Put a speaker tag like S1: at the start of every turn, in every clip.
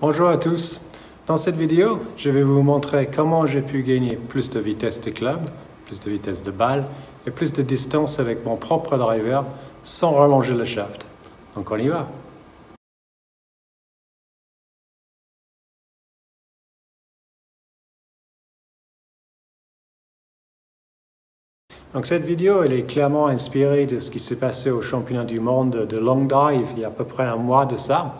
S1: Bonjour à tous. Dans cette vidéo, je vais vous montrer comment j'ai pu gagner plus de vitesse de club, plus de vitesse de balle et plus de distance avec mon propre driver sans rallonger le shaft. Donc on y va. Donc cette vidéo, elle est clairement inspirée de ce qui s'est passé au championnat du monde de long drive il y a à peu près un mois de ça.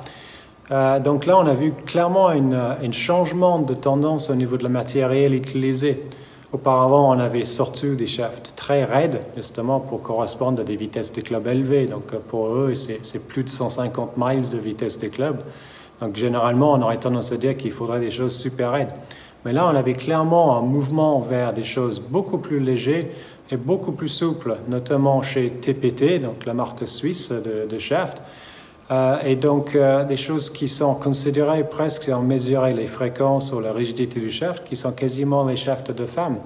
S1: Donc là, on a vu clairement un changement de tendance au niveau de la matériel utilisé. Auparavant, on avait sorti des shafts très raides, justement pour correspondre à des vitesses de club élevées. Donc pour eux, c'est plus de 150 miles de vitesse de club. Donc généralement, on aurait tendance à dire qu'il faudrait des choses super raides. Mais là, on avait clairement un mouvement vers des choses beaucoup plus légères et beaucoup plus souples, notamment chez TPT, donc la marque suisse de shaft. Et donc, des choses qui sont considérées presque, si on mesurait les fréquences ou la rigidité du shaft, qui sont quasiment les shafts de femmes.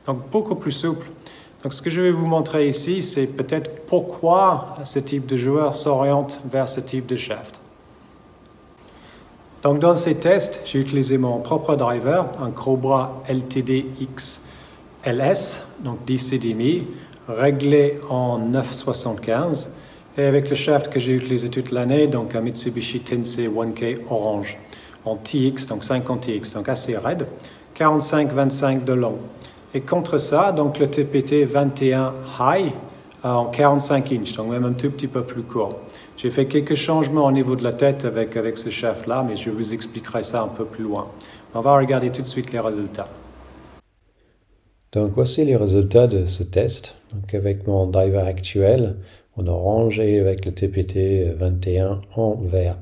S1: Donc, beaucoup plus souples. Donc, ce que je vais vous montrer ici, c'est peut-être pourquoi ce type de joueur s'oriente vers ce type de shaft. Donc, dans ces tests, j'ai utilisé mon propre driver, un Cobra LTD X LS, donc 10,5, réglé en 9,75. Et avec le shaft que j'ai utilisé toute l'année, donc un Mitsubishi Tensei 1K orange, en TX, donc 50 TX, donc assez raide, 45-25 de long. Et contre ça, donc le TPT 21 High en 45 inches, donc même un tout petit peu plus court. J'ai fait quelques changements au niveau de la tête avec ce shaft-là, mais je vous expliquerai ça un peu plus loin. On va regarder tout de suite les résultats.
S2: Donc voici les résultats de ce test. Donc avec mon driver actuel en orange et avec le TPT 21 en vert.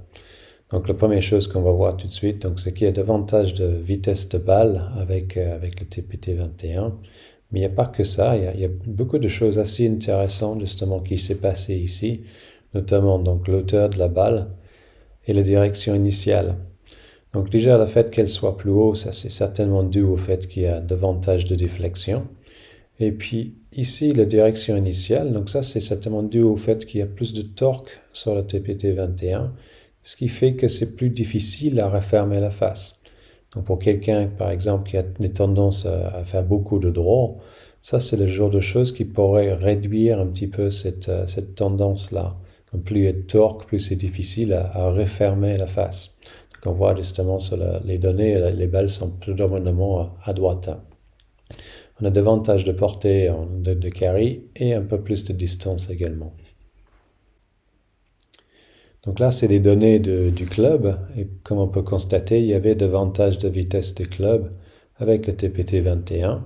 S2: Donc la première chose qu'on va voir tout de suite, c'est qu'il y a davantage de vitesse de balle avec le TPT 21. Mais il n'y a pas que ça, il y a beaucoup de choses assez intéressantes justement qui s'est passé ici, notamment donc l'auteur de la balle et la direction initiale. Donc déjà, le fait qu'elle soit plus haut, ça c'est certainement dû au fait qu'il y a davantage de déflexion. Et puis ici, la direction initiale, donc ça c'est certainement dû au fait qu'il y a plus de torque sur le TPT 21, ce qui fait que c'est plus difficile à refermer la face. Donc pour quelqu'un, par exemple, qui a des tendances à faire beaucoup de draw, ça c'est le genre de choses qui pourrait réduire un petit peu cette tendance-là. Donc plus il y a de torque, plus c'est difficile à refermer la face. Donc on voit justement sur les données, les balles sont prédominamment à droite. On a davantage de portée de carry et un peu plus de distance également. Donc là, c'est les données du club. Et comme on peut constater, il y avait davantage de vitesse de club avec le TPT 21.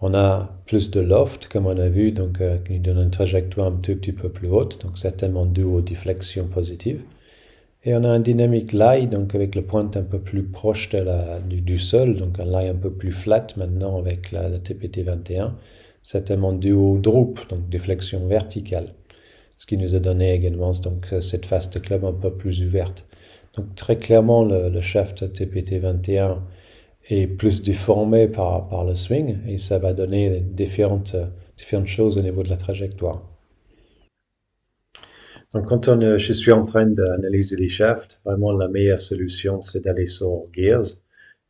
S2: On a plus de loft, comme on a vu, donc qui donne une trajectoire un tout petit peu plus haute, donc certainement dû aux déflexions positives. Et on a un dynamic lie, donc avec le pointe un peu plus proche du sol, donc un lie un peu plus flat maintenant avec la TPT 21, certainement dû au droop, donc déflexion verticale. Ce qui nous a donné également donc, cette face de club un peu plus ouverte. Donc très clairement, le shaft TPT 21 est plus déformé par le swing et ça va donner différentes choses au niveau de la trajectoire. Donc quand je suis en train d'analyser les shafts, vraiment la meilleure solution c'est d'aller sur Gears.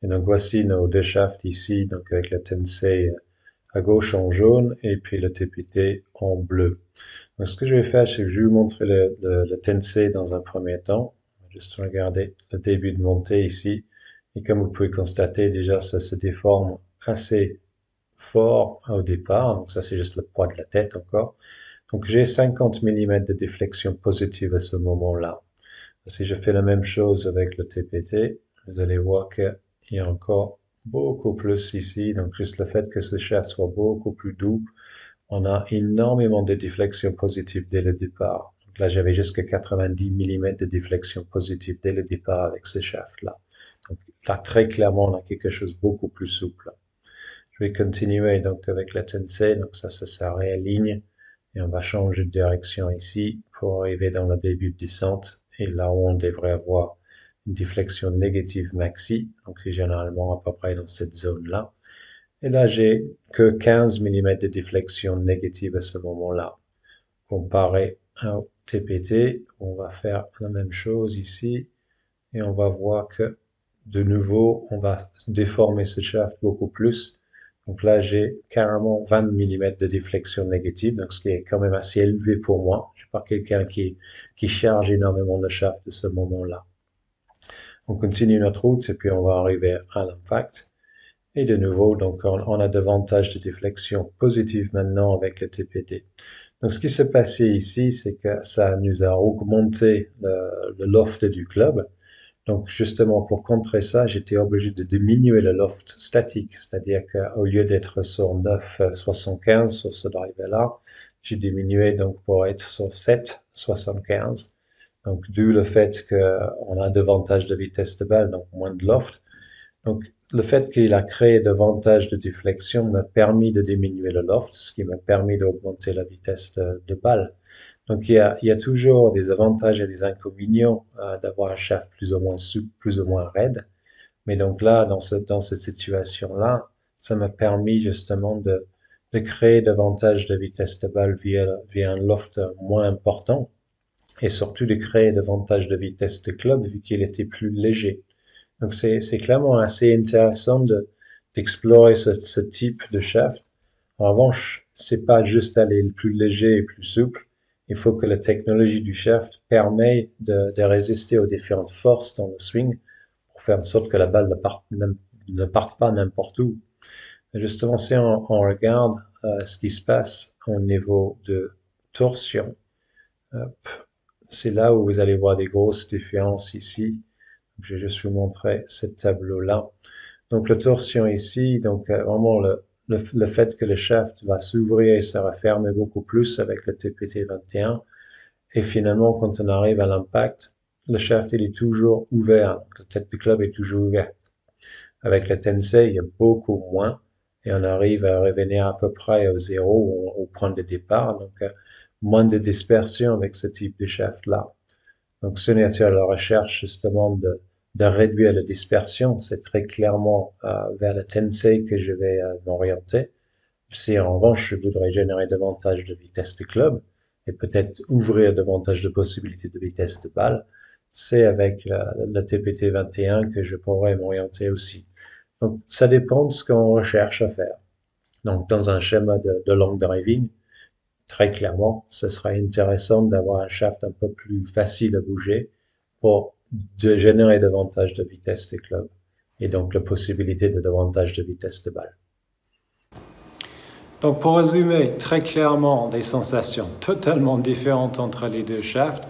S2: Et donc voici nos deux shafts ici, donc avec le Tensei à gauche en jaune et puis le TPT en bleu. Donc ce que je vais faire, c'est que je vais vous montrer le Tensei dans un premier temps. Juste regarder le début de montée ici. Et comme vous pouvez constater, déjà ça se déforme assez fort au départ. Donc ça c'est juste le poids de la tête encore. Donc j'ai 50 mm de déflexion positive à ce moment-là. Si je fais la même chose avec le TPT, vous allez voir qu'il y a encore beaucoup plus ici. Donc juste le fait que ce shaft soit beaucoup plus doux, on a énormément de déflexion positive dès le départ. Donc là, j'avais jusqu'à 90 mm de déflexion positive dès le départ avec ce shaft-là. Donc là, très clairement, on a quelque chose de beaucoup plus souple. Je vais continuer donc avec la Tensei, donc ça réaligne et on va changer de direction ici pour arriver dans le début de descente et là où on devrait avoir une déflexion négative maxi, donc c'est généralement à peu près dans cette zone-là. Et là, j'ai que 15 mm de déflexion négative à ce moment-là. Comparé au TPT, on va faire la même chose ici. et on va voir que de nouveau, on va déformer ce shaft beaucoup plus. Donc là, j'ai carrément 20 mm de déflexion négative, donc ce qui est quand même assez élevé pour moi. Je ne suis pas quelqu'un qui charge énormément le shaft de ce moment-là. On continue notre route et puis on va arriver à l'impact. Et de nouveau, donc on a davantage de déflexion positive maintenant avec le TPD. Donc ce qui s'est passé ici, c'est que ça nous a augmenté le loft du club. Donc justement pour contrer ça, j'étais obligé de diminuer le loft statique, c'est-à-dire qu'au lieu d'être sur 9,75 sur ce driver-là, j'ai diminué donc pour être sur 7,75. Donc d'où le fait qu'on a davantage de vitesse de balle, donc moins de loft. Donc le fait qu'il a créé davantage de déflexion m'a permis de diminuer le loft, ce qui m'a permis d'augmenter la vitesse de balle. Donc il y a toujours des avantages et des inconvénients d'avoir un shaft plus ou moins souple, plus ou moins raide. Mais donc là, dans cette situation-là, ça m'a permis justement de créer davantage de vitesse de balle via un loft moins important et surtout de créer davantage de vitesse de club vu qu'il était plus léger. Donc c'est clairement assez intéressant d'explorer ce type de shaft. En revanche, c'est pas juste aller le plus léger et plus souple. Il faut que la technologie du shaft permet de résister aux différentes forces dans le swing pour faire en sorte que la balle ne parte pas n'importe où. Et justement, si on regarde ce qui se passe au niveau de torsion, c'est là où vous allez voir des grosses différences ici. Je vais juste vous montrer ce tableau-là. Donc, la torsion ici, donc vraiment le fait que le shaft va s'ouvrir et se refermer beaucoup plus avec le TPT 21. Et finalement, quand on arrive à l'impact, le shaft il est toujours ouvert. Donc, la tête du club est toujours ouverte. Avec le Tensei, il y a beaucoup moins. Et on arrive à revenir à peu près au zéro, au point de départ. Donc, moins de dispersion avec ce type de shaft-là. Donc, ce n'est à la recherche justement de réduire la dispersion. C'est très clairement vers le Tensei que je vais m'orienter. Si en revanche, je voudrais générer davantage de vitesse de club et peut-être ouvrir davantage de possibilités de vitesse de balle, c'est avec le TPT 21 que je pourrais m'orienter aussi. Donc, ça dépend de ce qu'on recherche à faire. Donc, dans un schéma de long driving, très clairement, ce serait intéressant d'avoir un shaft un peu plus facile à bouger pour générer davantage de vitesse de club et donc la possibilité de davantage de vitesse de balle.
S1: Donc pour résumer très clairement des sensations totalement différentes entre les deux shafts,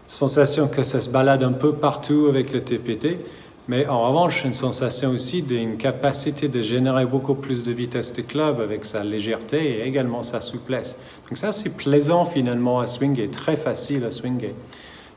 S1: sensation que ça se balade un peu partout avec le TPT, mais en revanche une sensation aussi d'une capacité de générer beaucoup plus de vitesse de club avec sa légèreté et également sa souplesse. Donc ça c'est plaisant finalement à swinguer, très facile à swinguer.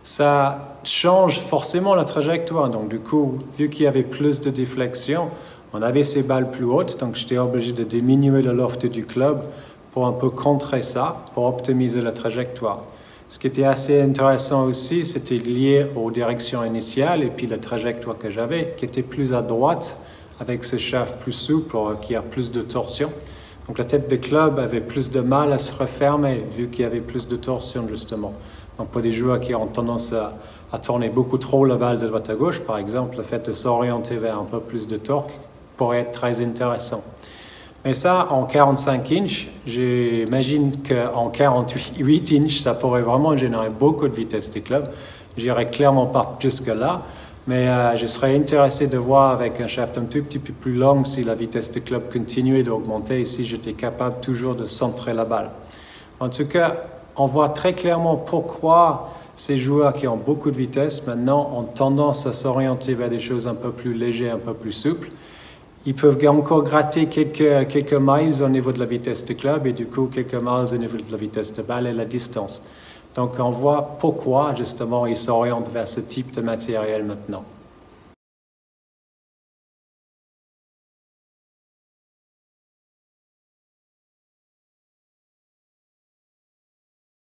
S1: Ça change forcément la trajectoire, donc du coup vu qu'il y avait plus de déflexion, on avait ces balles plus hautes, donc j'étais obligé de diminuer le loft du club pour un peu contrer ça, pour optimiser la trajectoire. Ce qui était assez intéressant aussi, c'était lié aux directions initiales et puis la trajectoire que j'avais, qui était plus à droite, avec ce shaft plus souple, qui a plus de torsion. Donc la tête de club avait plus de mal à se refermer, vu qu'il y avait plus de torsion justement. Donc pour des joueurs qui ont tendance à tourner beaucoup trop la balle de droite à gauche, par exemple, le fait de s'orienter vers un peu plus de torque pourrait être très intéressant. Mais ça, en 45 inches, j'imagine qu'en 48 inches, ça pourrait vraiment générer beaucoup de vitesse de club. J'irai clairement pas jusque-là, mais je serais intéressé de voir avec un shaft un tout petit peu plus long si la vitesse de club continuait d'augmenter et si j'étais capable toujours de centrer la balle. En tout cas, on voit très clairement pourquoi ces joueurs qui ont beaucoup de vitesse maintenant ont tendance à s'orienter vers des choses un peu plus légères, un peu plus souples. Ils peuvent encore gratter quelques miles au niveau de la vitesse de club et du coup quelques miles au niveau de la vitesse de balle et la distance. Donc on voit pourquoi justement ils s'orientent vers ce type de matériel maintenant.